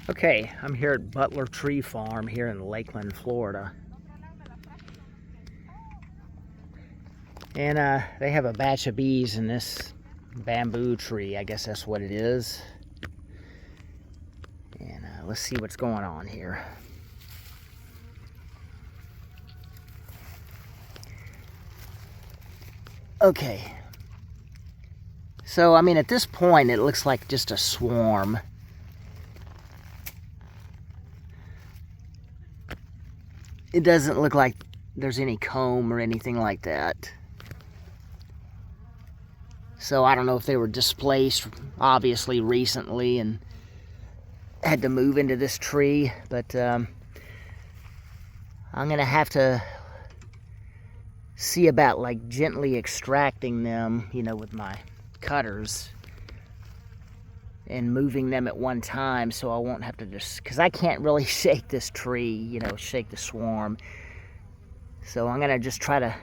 Okay, I'm here at Butler Tree Farm here in Lakeland, Florida. And they have a batch of bees in this bamboo tree. I guess that's what it is. And let's see what's going on here. Okay. So, I mean, at this point, it looks like just a swarm. It doesn't look like there's any comb or anything like that. So I don't know if they were displaced, obviously, recently and had to move into this tree. But I'm going to have to see about, like, gently extracting them, you know, with my cutters. And moving them at one time so I won't have to just, because I can't really shake this tree, you know, shake the swarm. So I'm going to just try to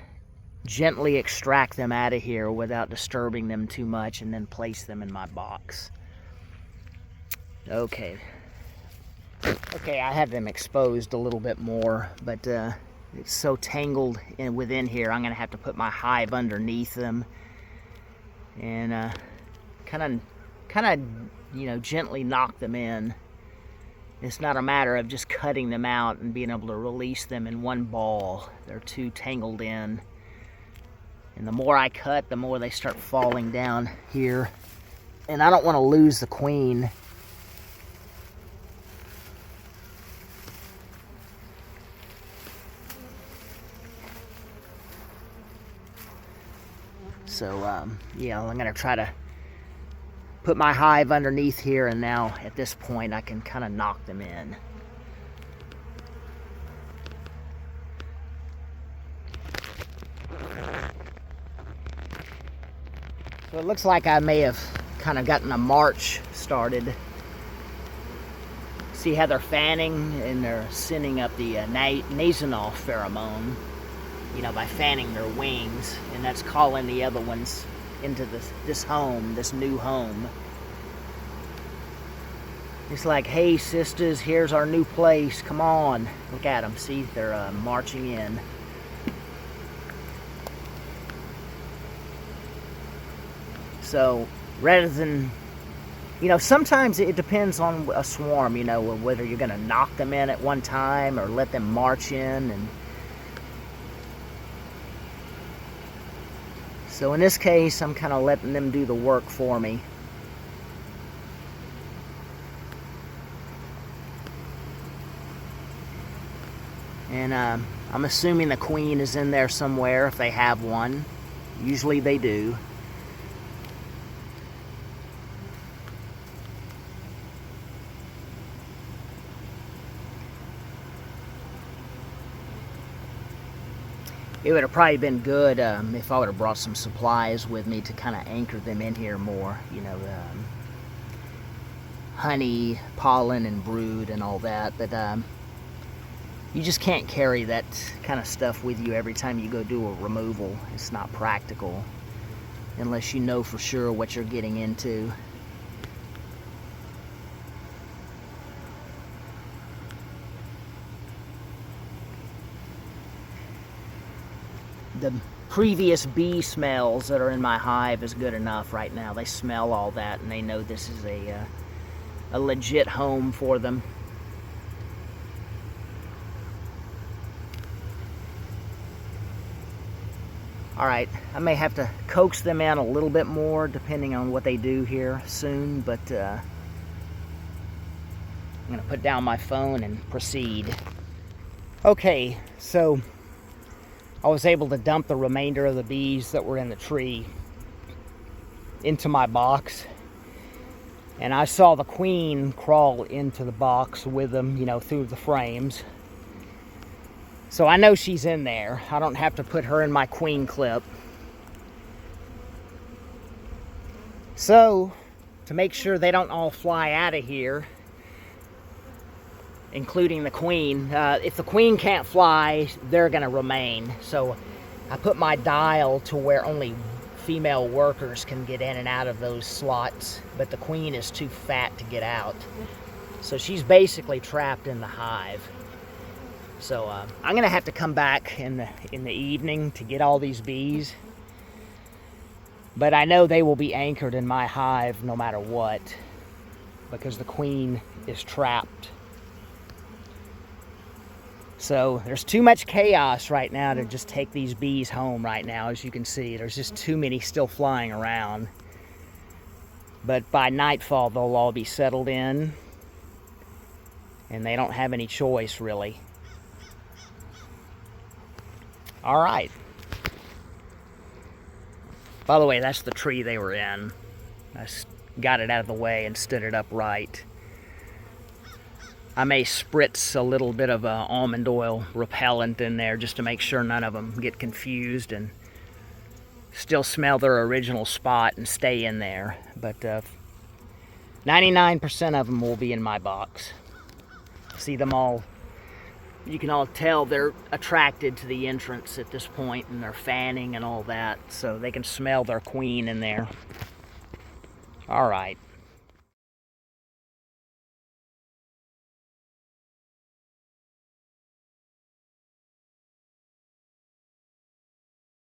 gently extract them out of here without disturbing them too much and then place them in my box. Okay. Okay, I have them exposed a little bit more, but it's so tangled within here, I'm going to have to put my hive underneath them and kind of, you know, gently knock them in. It's not a matter of just cutting them out and being able to release them in one ball. They're too tangled in. And the more I cut, the more they start falling down here. And I don't want to lose the queen. So, yeah, I'm going to try to put my hive underneath here, and now at this point I can kind of knock them in. So it looks like I may have kind of gotten a march started. See how they're fanning and they're sending up the nasonol pheromone, you know, by fanning their wings, and that's calling the other ones into this home, this new home. It's like, hey sisters, here's our new place, come on. Look at them, see, they're marching in. So rather than, you know, sometimes it depends on a swarm, you know, whether you're going to knock them in at one time or let them march in. And so in this case, I'm kind of letting them do the work for me. And I'm assuming the queen is in there somewhere if they have one. Usually they do. It would have probably been good if I would have brought some supplies with me to kind of anchor them in here more. You know, honey, pollen, and brood and all that. But you just can't carry that kind of stuff with you every time you go do a removal. It's not practical unless you know for sure what you're getting into. The previous bee smells that are in my hive is good enough right now. They smell all that and they know this is a legit home for them. Alright, I may have to coax them in a little bit more depending on what they do here soon, but I'm going to put down my phone and proceed. Okay, so I was able to dump the remainder of the bees that were in the tree into my box. And I saw the queen crawl into the box with them, you know, through the frames. So I know she's in there. I don't have to put her in my queen clip. So, to make sure they don't all fly out of here, including the queen. If the queen can't fly, they're going to remain. So I put my dial to where only female workers can get in and out of those slots, but the queen is too fat to get out. So she's basically trapped in the hive. So I'm gonna have to come back in the evening to get all these bees. But I know they will be anchored in my hive no matter what, because the queen is trapped. So there's too much chaos right now to just take these bees home right now. As you can see, there's just too many still flying around. But by nightfall, they'll all be settled in, and they don't have any choice, really. All right. By the way, that's the tree they were in. I got it out of the way and stood it upright. I may spritz a little bit of almond oil repellent in there just to make sure none of them get confused and still smell their original spot and stay in there. But 99% of them will be in my box. See them all. You can all tell they're attracted to the entrance at this point, and they're fanning and all that, so they can smell their queen in there. All right.